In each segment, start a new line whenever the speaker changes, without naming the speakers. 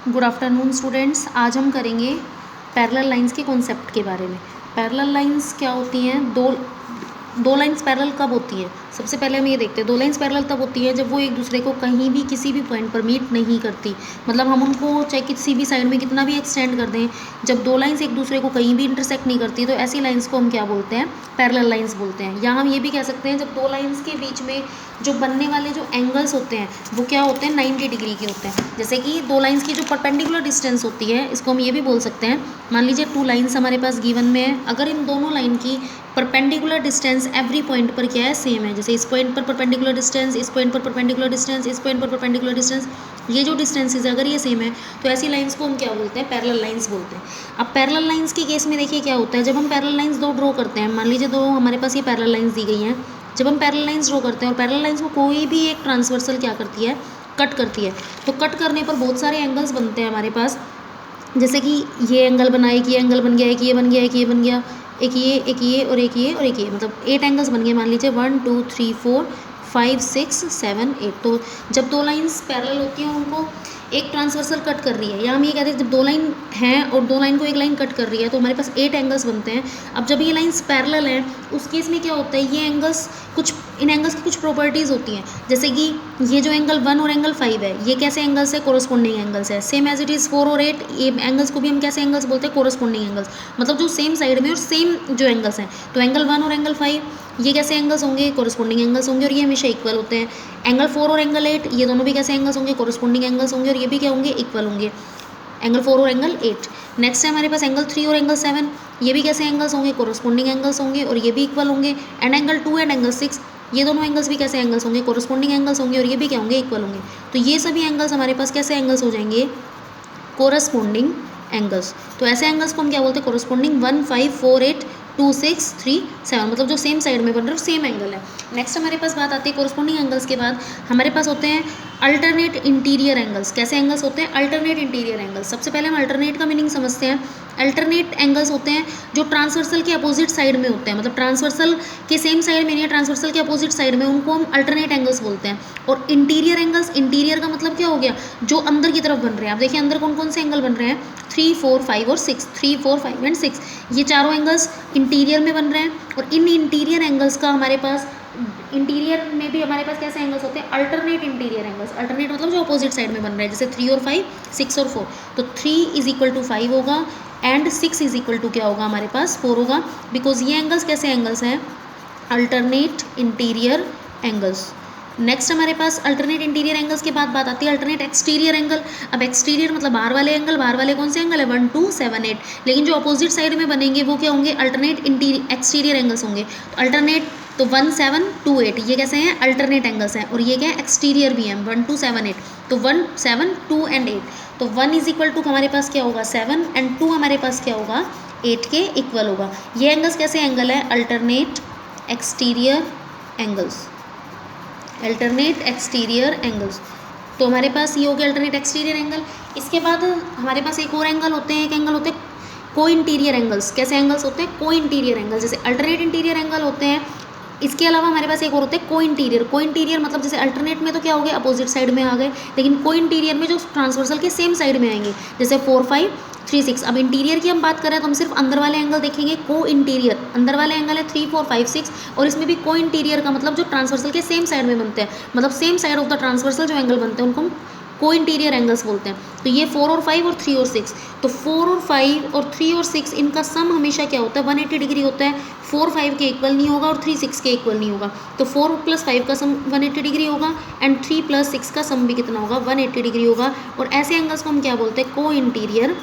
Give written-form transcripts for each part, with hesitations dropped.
Good afternoon students. आज हम करेंगे पैरेलल लाइंस के कॉन्सेप्ट के बारे में। पैरेलल लाइंस क्या होती हैं? दो लाइंस पैरेलल कब होती हैं? सबसे पहले हम ये देखते हैं, दो लाइंस पैरेलल तब होती है जब वो एक दूसरे को कहीं भी किसी भी पॉइंट पर मीट नहीं करती। मतलब हम उनको चाहे किसी भी साइड में कितना भी एक्सटेंड कर दें, जब दो लाइंस एक दूसरे को कहीं भी इंटरसेक्ट नहीं करती तो ऐसी लाइंस को हम क्या बोलते हैं? पैरेलल लाइंस बोलते हैं। या हम ये भी कह सकते हैं जब दो लाइंस के बीच में जो बनने वाले जो एंगल्स होते हैं वो क्या होते हैं? 90 डिग्री के होते हैं। जैसे कि दो लाइंस की जो परपेंडिकुलर डिस्टेंस होती है, इसको हम ये भी बोल सकते हैं, मान लीजिए टू लाइंस हमारे पास गिवन में है, अगर इन दोनों लाइन की परपेंडिकुलर डिस्टेंस एवरी पॉइंट पर क्या है? सेम है। जैसे इस पॉइंट पर परपेंडिकुलर डिस्टेंस, इस पॉइंट पर परपेंडिकुलर डिस्टेंस, इस पॉइंट पर परपेंडिकुलर डिस्टेंस, ये जो डिस्टेंसेज है अगर ये सेम है तो ऐसी लाइंस को हम क्या बोलते हैं? पैरेलल लाइंस बोलते हैं। अब पैरेलल लाइंस के केस में देखिए क्या होता है, जब हम पैरेलल लाइंस दो ड्रॉ करते हैं, मान लीजिए दो हमारे पास ये पैरेलल लाइंस दी गई हैं, जब हम पैरेलल लाइंस ड्रॉ करते हैं और पैरेलल लाइंस को कोई भी एक ट्रांसवर्सल क्या करती है? कट करती है। तो कट करने पर बहुत सारे एंगल्स बनते हैं हमारे पास। जैसे कि ये एंगल बना, एक ये एंगल बन गया, एक ये बन गया, एक ये बन गया, एक ये, एक ये और एक ये और एक ये, मतलब 8 एंगल्स बन गए। मान लीजिए 1 2 3 4 5 6 7 8। तो जब दो लाइंस पैरेलल होती हैं उनको एक ट्रांसवर्सल कट कर रही है, या हम ये कहते हैं जब दो लाइन हैं और दो लाइन को एक लाइन कट कर रही है तो हमारे पास 8 एंगल्स बनते हैं। अब जब ये लाइंस पैरेलल हैं उस केस में क्या होता है? ये एंगल्स कुछ, इन एंगल्स की कुछ प्रॉपर्टीज़ होती हैं। जैसे कि ये जो एंगल 1 और एंगल 5 है, ये कैसे एंगल्स है? कोरस्पॉन्डिंग एंगल्स है। सेम एज इट इज़ 4 और 8, ये एंगल्स को भी हम कैसे एंगल्स बोलते हैं? Corresponding angles. मतलब जो सेम साइड में और सेम जो एंगल्स हैं। तो एंगल 1 और एंगल 5 ये कैसे एंगल्स होंगे? कोरस्पॉन्डिंग एंगल्स होंगे और ये हमेशा इक्वल होते हैं। एंगल 4 और एंगल 8 ये दोनों भी कैसे एंगल्स होंगे? कोरस्पॉन्डिंग एंगल्स होंगे और ये भी क्या होंगे? इक्वल होंगे। एंगल 4 और एंगल 8। नेक्स्ट है हमारे पास एंगल 3 और एंगल 7, ये भी कैसे एंगल्स होंगे? कोरस्पॉन्डिंग एंगल्स होंगे और ये भी इक्वल होंगे। एंड एंगल 2 एंड एंगल 6 ये दोनों एंगल्स भी कैसे एंगल्स होंगे? कोरस्पॉन्डिंग एंगल्स होंगे और ये भी क्या होंगे? इक्वल होंगे। तो ये सभी एंगल्स हमारे पास कैसे एंगल्स हो जाएंगे? Corresponding angles. तो ऐसे एंगल्स को हम क्या बोलते हैं? कोरस्पॉन्डिंग 1 5 4 8 2 6 3 7, मतलब जो सेम साइड में बन रहे हैं सेम एंगल है। नेक्स्ट हमारे पास बात आती है कोरस्पॉन्डिंग एंगल्स के बाद हमारे पास होते हैं अल्टरनेट इंटीरियर एंगल्स। कैसे एंगल्स होते हैं? Alternate interior angles. सबसे पहले हम अल्टरनेट का मीनिंग समझते हैं। अल्टरनेट एंगल्स होते हैं जो ट्रांसवर्सल के अपोजिट साइड में होते हैं, मतलब ट्रांसवर्सल के सेम साइड में नहीं है, ट्रांसवर्सल के अपोजिट साइड में, उनको हम अल्टरनेट एंगल्स बोलते हैं। और इंटीरियर एंगल्स, इंटीरियर का मतलब क्या हो गया? जो अंदर की तरफ बन रहे हैं। आप देखिए अंदर कौन कौन से एंगल बन रहे हैं? 3 4 5 और 6, 3 4 5 एंड 6, ये चारों एंगल्स इंटीरियर में बन रहे हैं। और इन इंटीरियर एंगल्स का हमारे पास, इंटीरियर में भी हमारे पास कैसे एंगल्स होते हैं? Alternate interior angles. अल्टरनेट मतलब जो अपोजिट साइड में बन रहे हैं, जैसे 3 और 5, 6 और 4। तो 3 इज इक्वल टू 5 होगा एंड 6 इज इक्वल टू क्या होगा? हमारे पास 4 होगा, बिकॉज ये एंगल्स कैसे एंगल्स हैं? Alternate interior angles. नेक्स्ट हमारे पास अल्टरनेट इंटीरियर एंगल्स के बाद बात आती है अल्टरनेट एक्सटीरियर एंगल। अब एक्सटीरियर मतलब बाहर वाले एंगल, बाहर वाले कौन से एंगल है? 1 2 7 8, लेकिन जो अपोजिट साइड में बनेंगे वो क्या होंगे? अल्टरनेट एक्सटीरियर एंगल्स होंगे। तो अल्टरनेट, तो 1 7 2 8 ये कैसे हैं? अल्टरनेट एंगल्स हैं और ये क्या है? एक्सटीरियर भी हैं, 1 2 7 8। तो 1 7 2 एंड 8, तो 1 इज इक्वल टू हमारे पास क्या होगा? 7 एंड 2 हमारे पास क्या होगा? 8 के इक्वल होगा। ये एंगल्स कैसे एंगल है? Alternate exterior angles. Alternate exterior angles. तो हमारे पास ये हो गया अल्टरनेट एक्सटीरियर एंगल। इसके बाद हमारे पास एक और एंगल होते हैं, एक एंगल होते हैं को इंटीरियर एंगल्स। कैसे एंगल्स होते हैं? को इंटीरियर एंगल्स। जैसे अल्टरनेट इंटीरियर एंगल होते हैं, इसके अलावा हमारे पास एक और होते हैं को इंटीरियर। को इंटीरियर मतलब जैसे अल्टरनेट में तो क्या हो गया? अपोजिट साइड में आ गए, लेकिन को इंटीरियर में जो ट्रांसवर्सल के सेम साइड में आएंगे, जैसे 4 5 3 6। अब इंटीरियर की हम बात करें तो हम सिर्फ अंदर वाले एंगल देखेंगे। को इंटीरियर अंदर वाले एंगल है 3 4 5 6, और इसमें भी को इंटीरियर का मतलब जो ट्रांसवर्सल के सेम साइड में बनते हैं, मतलब same side of the transversal जो एंगल बनते हैं उनको हम को इंटीरियर एंगल्स बोलते हैं। तो ये 4 और 5 और 3 और 6, तो 4 और 5 और 3 और 6 इनका सम हमेशा क्या होता है? 180 डिग्री होता है। 4 5 के इक्वल नहीं होगा और 3 6 के इक्वल नहीं होगा। तो 4 + 5 का सम 180 डिग्री होगा एंड 3 + 6 का सम भी कितना होगा? 180 डिग्री होगा। और ऐसे एंगल्स को हम क्या बोलते हैं? को इंटीरियर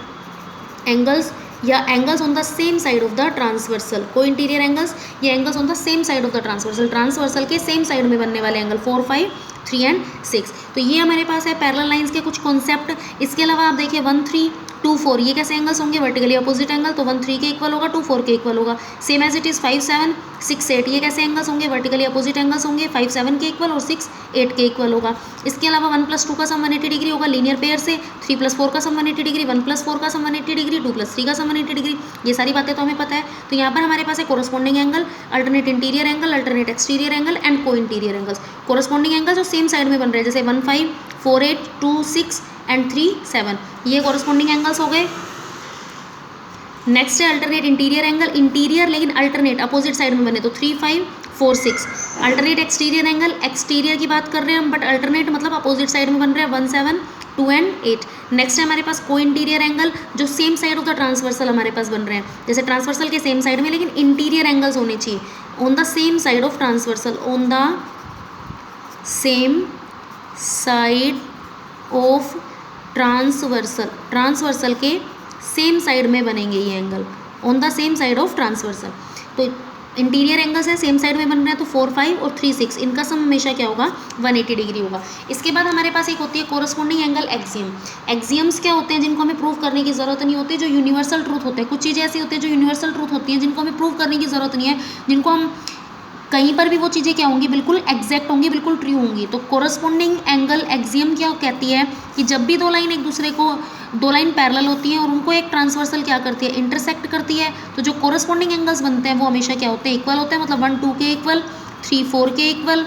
एंगल्स, या angles on the same side of the transversal. को इंटीरियर एंगल्स, ये angles on the same side of the transversal, transversal के सेम साइड में बनने वाले एंगल 4 5 3 एंड 6। तो ये हमारे पास है पैरेलल लाइंस के कुछ कॉन्सेप्ट। इसके अलावा आप देखिए 1 3 2 4 ये कैसे एंगल्स होंगे? वर्टिकली अपोजिट एंगल, तो 1 3 के इक्वल होगा, 2 4 के इक्वल होगा। सेम एज इट इज़ 5 7 6 8 ये कैसे एंगल्स होंगे? वर्टिकली अपोजिट एंगल्स होंगे, 5 7 के इक्वल और 6 8 के इक्वल होगा। इसके अलावा 1 + 2 का सम 180 डिग्री होगा लीनियर पेयर से, 3 + 4 का सम 180 डिग्री, 1 + 4 का सम 180 डिग्री, 2 + 3 का सम 180 डिग्री। ये सारी बातें तो हमें पता है। तो यहाँ पर हमारे पास है corresponding angle, alternate interior angle, alternate exterior angle and को इंटीरियर एंगल्स। कोरस्पॉन्डिंग एंगल जो सेम साइड में बन रहे हैं, जैसे 1 5 4 8 2 6 एंड 3 7, ये कॉरस्पॉन्डिंग एंगल्स हो गए। नेक्स्ट है अल्टरनेट इंटीरियर एंगल, इंटीरियर लेकिन अल्टरनेट अपोजिट साइड में बने तो 3 5 4 6। अल्टरनेट एक्सटीरियर एंगल, एक्सटीरियर की बात कर रहे हैं हम बट अल्टरनेट मतलब अपोजिट साइड में बन रहे हैं 1 7 2 एंड 8। नेक्स्ट है हमारे पास को इंटीरियर एंगल, जो same side of the transversal हमारे पास बन रहे हैं, जैसे ट्रांसवर्सल के सेम साइड में लेकिन इंटीरियर एंगल्स होने चाहिए on the same side of transversal, on the same side of transversal, transversal के सेम साइड में बनेंगे ये angle, on the same side of transversal. तो इंटीरियर एंगल्स है सेम साइड में बन रहे हैं तो 4 5 और 3 6, इनका सम हमेशा क्या होगा 180 डिग्री होगा। इसके बाद हमारे पास एक होती है कोरस्पॉन्डिंग एंगल एक्सियम। एक्सियम्स क्या होते हैं जिनको हमें प्रूव करने की ज़रूरत नहीं होती, जो यूनिवर्सल ट्रूथ होते हैं। कुछ चीज़ें ऐसी होती है जो यूनिवर्सल ट्रूथ होती हैं जिनको हमें प्रूव करने की ज़रूरत नहीं है, जिनको हम कहीं पर भी वो चीज़ें क्या होंगी बिल्कुल एग्जैक्ट होंगी, बिल्कुल ट्रू होंगी। तो कोरस्पॉन्डिंग एंगल एक्सियम क्या कहती है कि जब भी दो लाइन एक दूसरे को, दो लाइन पैरेलल होती हैं और उनको एक ट्रांसवर्सल क्या करती है इंटरसेक्ट करती है, तो जो कोरस्पॉन्डिंग एंगल्स बनते हैं वो हमेशा क्या होते हैं इक्वल होते हैं, मतलब 1 2 के इक्वल, 3 4 के इक्वल,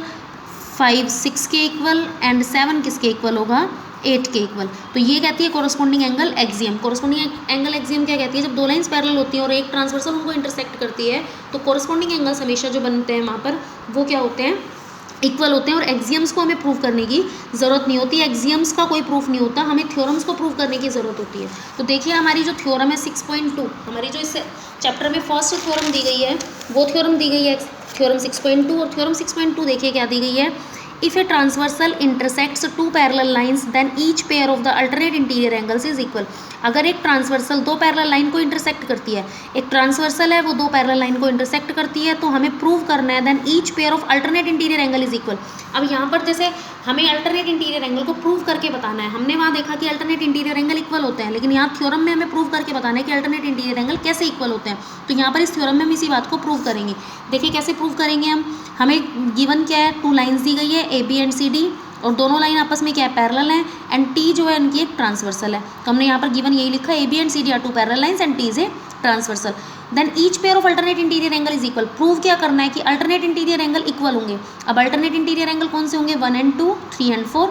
5 6 के इक्वल एंड 7 किसके इक्वल होगा 8 के इक्वल। तो ये कहती है corresponding angle axiom. Corresponding angle axiom क्या कहती है, जब दो लाइंस पैरेलल होती हैं और एक ट्रांसवर्सल उनको इंटरसेक्ट करती है तो कोरस्पॉन्डिंग एंगल्स हमेशा जो बनते हैं वहाँ पर वो क्या होते हैं इक्वल होते हैं। और एक्सियम्स को हमें प्रूव करने की ज़रूरत नहीं होती, एक्सियम्स का कोई प्रूफ नहीं होता, हमें थ्योरम्स को प्रूव करने की ज़रूरत होती है। तो देखिए हमारी जो थ्योरम है 6.2, हमारी जो इस चैप्टर में फर्स्ट थ्योरम दी गई है वो थ्योरम दी गई है थ्योरम 6.2। और थ्योरम 6.2 देखिए क्या दी गई है, if a transversal intersects two parallel lines then each pair of the alternate interior angles is equal. अगर एक ट्रांसवर्सल दो पैरेलल लाइन को इंटरसेक्ट करती है, एक ट्रांसवर्सल है वो दो पैरेलल लाइन को इंटरसेक्ट करती है, तो हमें प्रूव करना है then each pair of alternate interior angle is equal. अब यहाँ पर जैसे हमें अल्टरनेट इंटीरियर एंगल को प्रूव करके बताना है, हमने वहाँ देखा कि अल्टरनेट इंटीरियर एंगल इक्वल होते हैं, लेकिन यहाँ थ्योरम में हमें प्रूव करके बताना है कि अल्टरनेट इंटीरियर एंगल कैसे इक्वल होते हैं। तो यहाँ पर इस थ्योरम में हम इसी बात को प्रूव करेंगे। देखिए कैसे प्रूव करेंगे हम, हमें गिवन क्या है, 2 लाइन्स दी गई है A B and C D और दोनों लाइन आपस में क्या है पैरेलल है एंड टी जो है इनकी एक ट्रांसवर्सल है। तो हमने यहाँ पर गिवन यही लिखा है A B and C D are 2 parallel lines and T is a transversal. Then each pair of alternate interior angle is equal. Prove क्या करना है कि अल्टरनेट इंटीरियर एंगल इक्वल होंगे। अब अल्टरनेट इंटीरियर एंगल कौन से होंगे 1 and 2 3 and 4,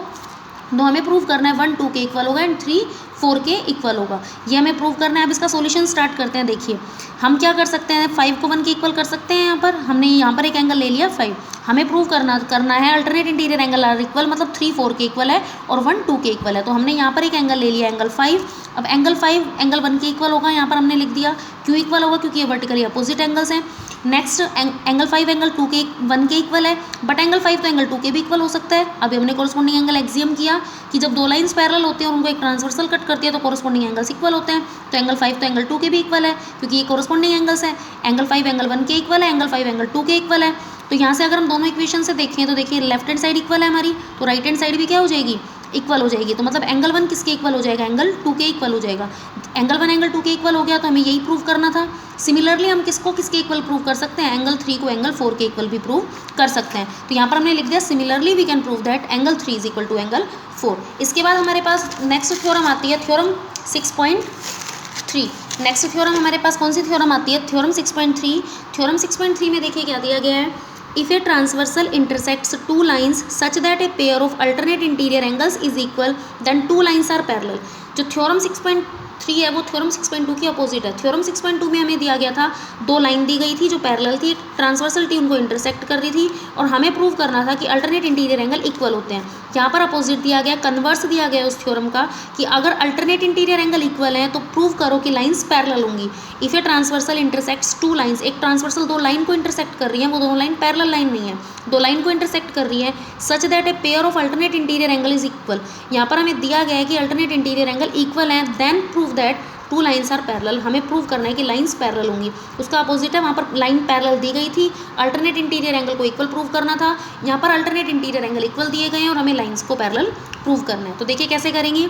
तो हमें प्रूव करना है 1 2 के इक्वल होगा एंड 3 4 के इक्वल होगा, ये हमें प्रूव करना है। अब इसका सॉल्यूशन स्टार्ट करते हैं। देखिए हम क्या कर सकते हैं, 5 को 1 के इक्वल कर सकते हैं। यहाँ पर हमने यहाँ पर एक एंगल ले लिया 5, हमें प्रूव करना है alternate interior angle are equal, मतलब 3 4 के इक्वल है और 1 2 के इक्वल है। तो हमने यहाँ पर एक एंगल ले लिया एंगल 5। अब एंगल 5 एंगल 1 के इक्वल होगा, यहाँ पर हमने लिख दिया क्यों इक्वल होगा, क्योंकि ये वर्टिकली अपोजिट एंगल्स हैं। नेक्स्ट एंगल 5 एंगल 1 के इक्वल है, बट एंगल 5 तो एंगल 2 के भी इक्वल हो सकता है। अभी हमने कॉरस्पॉन्डिंग एंगल एक्सियम किया कि जब दो लाइंस पैरेलल होती हैं और उनको एक ट्रांसवर्सल कट करती है तो कॉरस्पॉन्डिंग एंगल्स इक्वल होते हैं। तो एंगल 5 तो एंगल 2 के भी इक्वल है क्योंकि ये कॉरस्पॉन्डिंग एंगल्स है। एंगल 5 एंगल 1 के इक्वल है, एंगल 5 एंगल 2 के इक्वल है। तो यहाँ से अगर हम दोनों इक्वेशन से देखें तो देखिए लेफ्ट हैंड साइड इक्वल है हमारी, तो राइट हैंड साइड भी क्या हो जाएगी इक्वल हो जाएगी। तो मतलब एंगल 1 किसके इक्वल हो जाएगा, एंगल 2 के इक्वल हो जाएगा। एंगल 1 एंगल 2 के इक्वल हो गया तो हमें यही प्रूव करना था। सिमिलरली हम किसके इक्वल प्रूव कर सकते हैं, एंगल 3 को एंगल 4 के इक्वल भी प्रूव कर सकते हैं। तो यहाँ पर हमने लिख दिया similarly we can prove that angle 3 is equal to angle 4। इसके बाद हमारे पास नेक्स्ट थ्योरम आती है थ्योरम 6.3। नेक्स्ट थ्योरम हमारे पास कौन सी थ्योरम आती है, थ्योरम 6.3। थ्योरम 6.3 में देखिए क्या दिया गया है, if a transversal intersects two lines such that a pair of alternate interior angles is equal then two lines are parallel। जो थ्योरम 6.3 है वो थ्योरम 6.2 की अपोजिट है। थ्योरम 6.2 में हमें दिया गया था दो लाइन दी गई थी जो पैरेलल थी, ट्रांसवर्सल थी, उनको इंटरसेक्ट कर रही थी और हमें प्रूव करना था कि अल्टरनेट इंटीरियर एंगल इक्वल होते हैं। यहाँ पर अपोजिट दिया गया, कन्वर्स दिया गया उस थ्योरम का कि अगर अल्टरनेट इंटीरियर एंगल इक्वल है तो प्रूव करो कि लाइंस पैरेलल होंगी। If a transversal intersects two lines, एक ट्रांसवर्सल दो लाइन को इंटरसेक्ट कर रही है, वो दोनों लाइन पैरेलल लाइन नहीं है, दो लाइन को इंटरसेक्ट कर रही है, such that a pair of alternate interior angle is equal. यहाँ पर हमें दिया गया है कि अल्टरनेट इंटीरियर एंगल इक्वल है, then prove that two lines are parallel. हमें प्रूव करना है कि लाइंस पैरेलल होंगी। उसका अपोजिट है, वहाँ पर लाइन पैरेलल दी गई थी, अल्टरनेट इंटीरियर एंगल को इक्वल प्रूव करना था। यहाँ पर अल्टरनेट इंटीरियर एंगल इक्वल दिए गए हैं और हमें लाइंस को पैरेलल प्रूव करना है। तो देखिए कैसे करेंगे,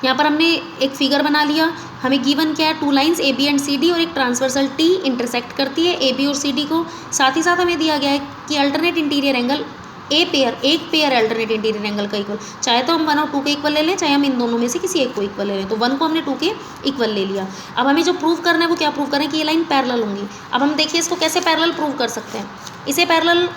यहाँ पर हमने एक फिगर बना लिया, हमें गिवन क्या है, two lines A B and C D और एक ट्रांसवर्सल टी इंटरसेक्ट करती है ए बी और सी डी को। साथ ही साथ हमें दिया गया है कि अल्टरनेट इंटीरियर एंगल एक पेयर अल्टरनेट इंटीरियर एंगल का इक्वल, चाहे तो हम 1 और 2 के इक्वल ले लें, चाहे हम इन दोनों में से किसी एक को इक्वल ले लें। तो 1 को हमने 2 के इक्वल ले लिया। अब हमें जो प्रूव करना है वो क्या प्रूव करें कि ये लाइन पैरेलल होंगी। अब हम देखिए इसको कैसे पैरेलल प्रूव कर सकते हैं। इसे पैरेलल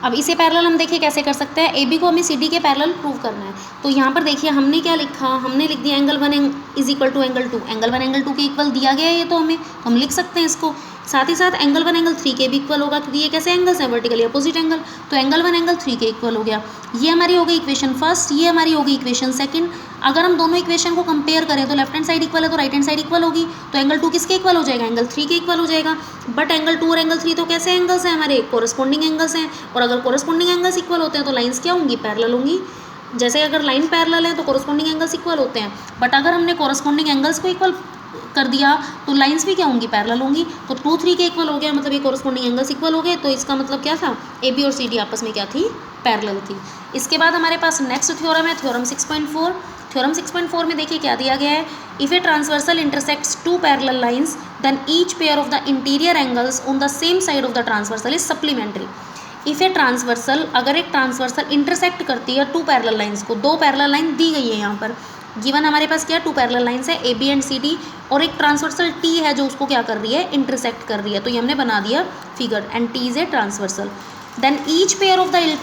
अब इसे पैरेलल हम देखिए कैसे कर सकते हैं, ए बी को हमें सी डी के पैरेलल प्रूव करना है। तो यहाँ पर देखिए हमने क्या लिखा, हमने लिख दिया angle 1 is equal to angle 2, angle 1 angle 2 के इक्वल दिया गया है ये, तो हमें हम लिख सकते हैं इसको। साथ ही साथ एंगल 1 एंगल 3 के भी इक्वल होगा, क्योंकि ये कैसे एंगल्स हैं, वर्टिकली अपोजिट एंगल। तो एंगल 1 एंगल 3 के इक्वल हो गया। ये हमारी हो गई इक्वेशन फर्स्ट, ये हमारी हो गई इक्वेशन सेकंड। अगर हम दोनों इक्वेशन को कंपेयर करें तो लेफ्ट हैंड साइड इक्वल है तो राइट हैंड साइड इक्वल होगी। तो एंगल 2 किसके इक्वल हो जाएगा, एंगल 3 के इक्वल हो जाएगा। बट एंगल 2 और एंगल 3 तो कैसे एंगल्स हैं, हमारे कोरस्पॉन्डिंग एंगल्स हैं, और अगर कोरस्पॉन्डिंग एंगल्स इक्वल होते हैं तो लाइंस क्या होंगी, पैरेलल होंगी। जैसे अगर लाइन पैरेलल है तो कोरस्पॉन्डिंग एंगल्स इक्वल होते हैं, बट अगर हमने कोरस्पॉन्डिंग एंगल्स को इक्वल कर दिया तो लाइंस भी क्या होंगी, पैरेलल होंगी। तो 2 3 के इक्वल हो गया, मतलब ये कोरस्पॉन्डिंग एंगल्स इक्वल हो गए। तो इसका मतलब क्या था, ए बी और सी डी आपस में क्या थी, पैरेलल थी। इसके बाद हमारे पास नेक्स्ट थ्योरम है, थ्योरम 6.4। थ्योरम 6.4 में देखिए क्या दिया गया है, if a transversal intersects two parallel lines then each pair of the interior angles on the same side of the transversal is supplementary. If a transversal, अगर एक ट्रांसवर्सल इंटरसेक्ट करती है टू पैरेलल लाइंस को, दो parallel line दी गई है यहाँ पर, गिवन हमारे पास क्या, टू पैरेलल लाइंस है A B and C D, और एक ट्रांसवर्सल टी है जो उसको क्या कर रही है, इंटरसेक्ट कर रही है। तो ये हमने बना दिया figure, and T is a transversal. Then each pair of the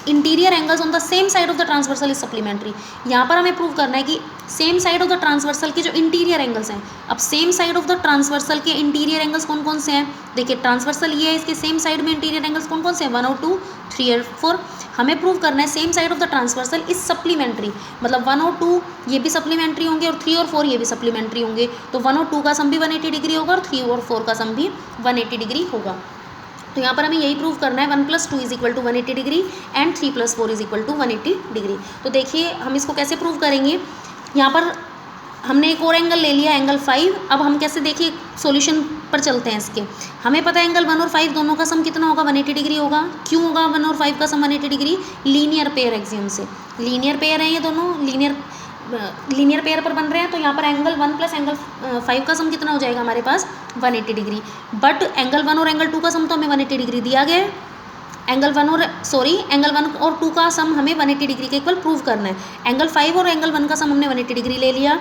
interior angles on the same side of the transversal is supplementary. यहाँ पर हमें प्रूव करना है कि same side of the transversal के जो इंटीरियर एंगल्स हैं, अब same side of the transversal के इंटीरियर एंगल्स कौन कौन से हैं, देखिए ट्रांसवर्सल ये है, इसके सेम साइड में इंटीरियर एंगल्स कौन कौन से हैं, 1 और 2 3 और 4। हमें प्रूव करना है same side of the transversal is supplementary, मतलब 1 और 2 ये भी सप्लीमेंट्री होंगे और 3 और 4 ये भी सप्लीमेंट्री होंगे। तो 1 और 2 का सम भी 180 डिग्री होगा और 3 और 4 का सम भी 180 डिग्री होगा। तो यहाँ पर हमें यही प्रूव करना है, 1 + 2 is equal to 180 degree and 3 + 4 is equal to 180 degree. तो देखिए हम इसको कैसे प्रूव करेंगे, यहाँ पर हमने एक और एंगल ले लिया, एंगल 5। अब हम कैसे, देखिए सॉल्यूशन पर चलते हैं इसके। हमें पता है एंगल 1 और 5 दोनों का सम कितना होगा, 180 डिग्री होगा। क्यों होगा 1 और 5 का सम 180 डिग्री, लीनियर पेयर एक्सियम से। लीनियर पेयर हैं ये दोनों, लीनियर पेयर पर बन रहे हैं। तो यहाँ पर एंगल 1 + एंगल 5 का सम कितना हो जाएगा हमारे पास, 180 डिग्री। बट एंगल 1 और एंगल 2 का सम तो हमें 180 डिग्री दिया गया है। एंगल 1 और 2 का सम हमें 180 डिग्री के इक्वल प्रूव करना है। एंगल 5 और एंगल 1 का सम हमने 180 डिग्री ले लिया,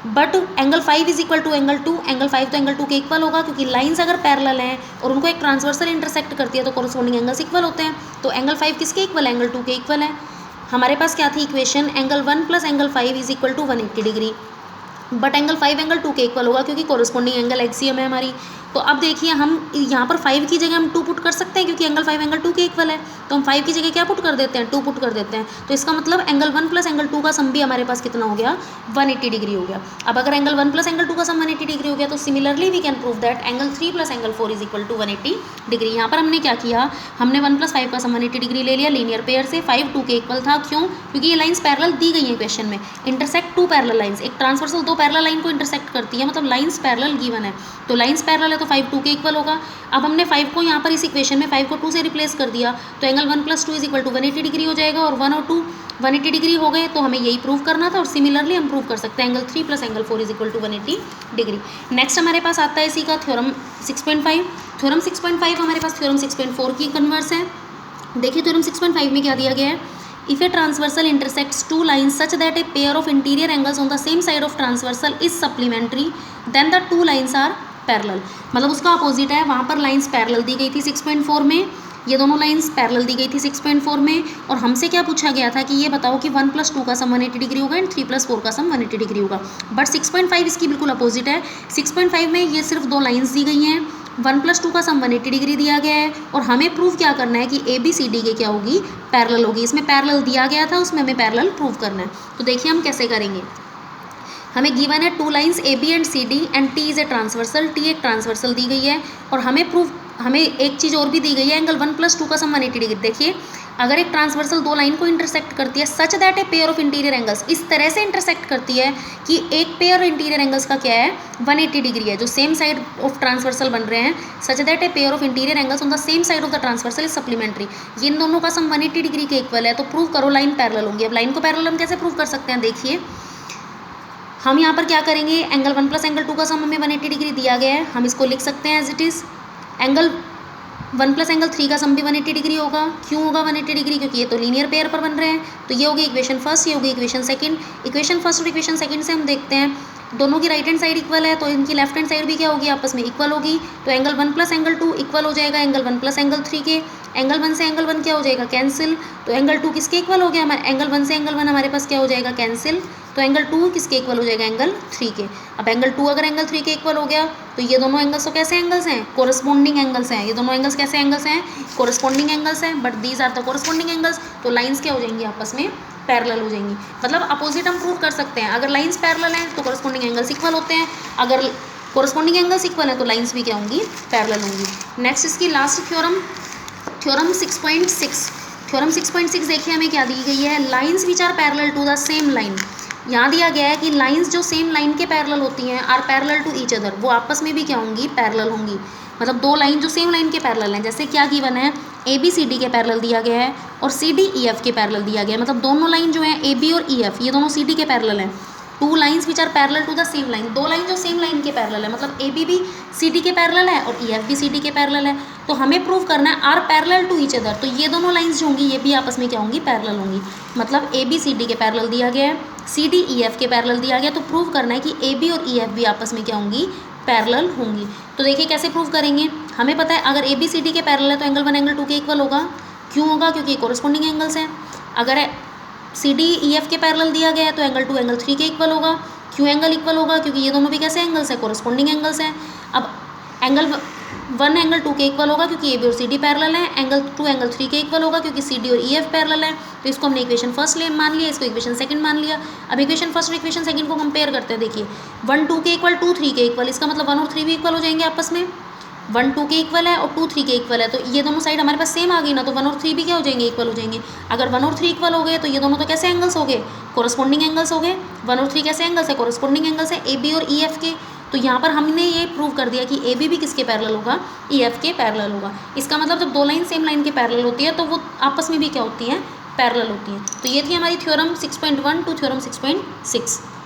but angle 5 is equal to angle 2, angle 5 तो एंगल 2 के इक्वल होगा, क्योंकि लाइंस अगर पैरेलल हैं और उनको एक ट्रांसवर्सल इंटरसेक्ट करती है तो कोरस्पॉन्डिंग एंगल्स इक्वल होते हैं। तो एंगल 5 किसके इक्वल है, एंगल 2 के इक्वल है। हमारे पास क्या थी equation, angle 1 + angle 5 is equal to 180 degree, but angle 5 angle 2 के इक्वल होगा, क्योंकि कोरस्पॉन्डिंग एंगल एक्सियम है हमारी। तो अब देखिए हम यहाँ पर 5 की जगह हम 2 पुट कर सकते हैं, क्योंकि एंगल 5 एंगल 2 के इक्वल है। तो हम 5 की जगह क्या पुट कर देते हैं, 2 पुट कर देते हैं। तो इसका मतलब एंगल 1 + एंगल 2 का सम भी हमारे पास कितना हो गया, 180 डिग्री हो गया। अब अगर एंगल 1 + एंगल 2 का सम 180 डिग्री हो गया, तो similarly we can prove that angle 3 + angle 4 is equal to 180 degree. यहाँ पर हमने क्या किया, हमने 1 + 5 का सम 180 डिग्री ले लिया लीनियर पेयर से। 5 2 के इक्वल था, क्यों, क्योंकि ये लाइंस पैरेलल दी गई हैं क्वेश्चन में। इंटरसेक्ट टू पैरेलल लाइंस, एक ट्रांसवर्सल दो पैरेलल लाइन को इंटरसेक्ट करती है, मतलब लाइंस पैरेलल गिवन है। तो लाइंस पैरेलल है तो 5 2 के इक्वल होगा। अब हमने 5 को यहाँ पर इस इक्वेशन में 5 को 2 से रिप्लेस कर दिया, तो angle 1 + 2 is equal to 180 degree हो जाएगा, और 1 और 2 180 डिग्री हो गए। तो हमें यही प्रूव करना था, और सिमिलरली हम प्रूव कर सकते हैं angle 3 + angle 4 is equal to 180 degree. Next हमारे पास आता है इसी का थ्योरम 6.5। थ्योरम 6.5 हमारे पास थ्योरम 6.4 की कन्वर्स है। देखिए थ्योरम 6.5 में क्या दिया गया है, if a transversal intersects two lines such that a pair of interior angles on the same side of transversal is supplementary then the two lines are parallel. मतलब उसका अपोजिट है, वहाँ पर लाइंस पैरेलल दी गई थी 6.4 में, ये दोनों लाइंस पैरेलल दी गई थी 6.4 में। और हमसे क्या पूछा गया था कि ये बताओ कि 1 + 2 का सम 180 डिग्री होगा एंड 3 + 4 का सम 180 डिग्री होगा। बट 6.5 इसकी बिल्कुल अपोजिट है। 6.5 में ये सिर्फ दो लाइंस दी गई हैं, 1 + 2 का सम 180 डिग्री दिया गया है, और हमें प्रूव क्या करना है कि ए बी सी डी के क्या होगी, पैरेलल होगी। इसमें पैरेलल दिया गया था, उसमें हमें पैरेलल प्रूव करना है। तो देखिए हम कैसे करेंगे। हमें गिवन है 2 lines A B and C D and T is a transversal, T एक ट्रांसवर्सल दी गई है, और हमें एक चीज़ और भी दी गई है, एंगल 1 + 2 का सम 180 डिग्री। देखिए अगर एक ट्रांसवर्सल दो लाइन को इंटरसेक्ट करती है such that a pair of interior angles, इस तरह से इंटरसेक्ट करती है कि एक पेयर इंटीरियर एंगल्स का क्या है, 180 डिग्री है, जो सेम साइड ऑफ ट्रांसवर्सल बन रहे हैं। Such that a pair of interior angles on the same side of the transversal is supplementary, इन दोनों का सम 180 डिग्री के इक्वल है। तो प्रूव करो लाइन पैरेलल होंगी। अब लाइन को पैरेलल हम कैसे प्रूव कर सकते हैं, देखिए हम यहाँ पर क्या करेंगे, एंगल 1 + एंगल 2 का सम हमें 180 डिग्री दिया गया है, हम इसको लिख सकते हैं as it is. Angle 1 + angle 3 का सम भी 180 डिग्री होगा। क्यों होगा 180 डिग्री, क्योंकि ये तो लीनियर पेयर पर बन रहे हैं। तो ये होगी इक्वेशन फर्स्ट, ये होगी इक्वेशन सेकंड। इक्वेशन फर्स्ट और इक्वेशन सेकंड से हम देखते हैं दोनों की राइट हैंड साइड इक्वल है, तो इनकी लेफ्ट हैंड साइड भी क्या होगी, आपस में इक्वल होगी। तो एंगल 1 + एंगल 2 इक्वल हो जाएगा एंगल 1 + एंगल 3 के। एंगल 1 से एंगल 1 क्या हो जाएगा, कैंसिल। तो एंगल 2 किसके इक्वल हो गया, हमारे एंगल 1 से एंगल 1 हमारे पास क्या हो जाएगा, कैंसिल। तो एंगल 2 किसके इक्वल हो जाएगा, एंगल 3 के। अब एंगल 2 अगर एंगल 3 के इक्वल हो गया तो ये दोनों एंगल्स तो कैसे एंगल्स हैं, कोरस्पॉन्डिंग एंगल्स हैं। ये दोनों एंगल्स कैसे एंगल्स हैं, कोरस्पॉन्डिंग एंगल्स हैं, but these are the corresponding angles. तो लाइंस क्या हो जाएंगी, आपस में पैरेलल हो जाएंगी। मतलब अपोजिट हम प्रूव कर सकते हैं, अगर लाइंस पैरेलल हैं तो कोरस्पॉन्डिंग एंगल्स इक्वल होते हैं, अगर कोरस्पॉन्डिंग एंगल्स इक्वल है तो लाइंस भी क्या होंगी, पैरेलल होंगी। नेक्स्ट इसकी लास्ट थ्योरम, थ्योरम 6.6। थ्योरम 6.6 देखिए हमें क्या दी गई है, lines which are parallel to the same line. यहाँ दिया गया है कि लाइंस जो सेम लाइन के पैरेलल होती हैं are parallel to each other, वो आपस में भी क्या होंगी, पैरेलल होंगी। मतलब दो लाइन जो सेम लाइन के पैरेलल हैं, जैसे क्या गिवन है, ए बी सी डी के पैरेलल दिया गया है और सी डी ई एफ के पैरेलल दिया गया है। मतलब दोनों लाइन जो है ए बी और ई एफ, ये दोनों सी डी के पैरेलल हैं। Two lines which are parallel to the same line, दो लाइन जो सेम लाइन के पैरेलल है, मतलब ए बी भी सी डी के पैरेलल है और ई एफ भी सी डी के पैरेलल है। तो हमें प्रूव करना है are parallel to each other, तो ये दोनों लाइंस जो होंगी ये भी आपस में क्या होंगी, पैरेलल होंगी। मतलब ए बी सी डी के पैरेलल दिया गया है, सी डी ई एफ के पैरेलल दिया गया, तो प्रूव करना है कि ए बी और ई एफ भी आपस में क्या होंगी, पैरेलल होंगी। तो देखिए कैसे प्रूव करेंगे, हमें पता है अगर ए बी सी डी के पैरेलल है तो एंगल 1 एंगल 2 के इक्वल होगा। क्यों होगा, क्योंकि कोरस्पॉन्डिंग एंगल्स हैं। अगर सी डी ई एफ के पैरेलल दिया गया है तो एंगल 2 एंगल 3 के इक्वल होगा। क्यों एंगल इक्वल होगा, क्योंकि ये दोनों भी कैसे एंगल्स हैं, कोरस्पॉन्डिंग एंगल्स हैं। अब एंगल 1 एंगल 2 के इक्वल होगा क्योंकि ए बी और सी डी पैरेलल है, एंगल 2 एंगल 3 के इक्वल होगा क्योंकि सी डी और ई एफ पैरेलल है। तो इसको हमने इक्वेशन फर्स्ट मान लिया, इसको इक्वेशन सेकंड मान लिया। अब इक्वेशन फर्स्ट और इक्वेशन सेकंड को कंपेयर करते हैं। देखिए 1 2 के इक्वल 2 3 के इक्वल, इसका मतलब 1 और 3 भी इक्वल हो जाएंगे आपस में। 1 2 के इक्वल है और 2 3 के इक्वल है, तो ये दोनों साइड हमारे पास सेम आ गई ना, तो 1 और 3 भी क्या हो जाएंगे, इक्वल हो जाएंगे। अगर 1 और 3 इक्वल हो गए तो ये दोनों तो कैसे एंगल्स हो गए, कोरस्पॉन्डिंग एंगल्स हो गए। 1 और 3 कैसे एंगल्स है, कोरस्पॉन्डिंग एंगल्स है, ए बी और ई एफ के। तो यहाँ पर हमने ये प्रूव कर दिया कि ए बी भी किसके पैरेलल होगा, ई एफ के पैरेलल होगा। इसका मतलब जब दो लाइन सेम लाइन के पैरेलल होती है तो वो आपस में भी क्या होती हैं, पैरेलल होती हैं। तो ये थी हमारी थ्योरम 6.1 टू थ्योरम 6.6।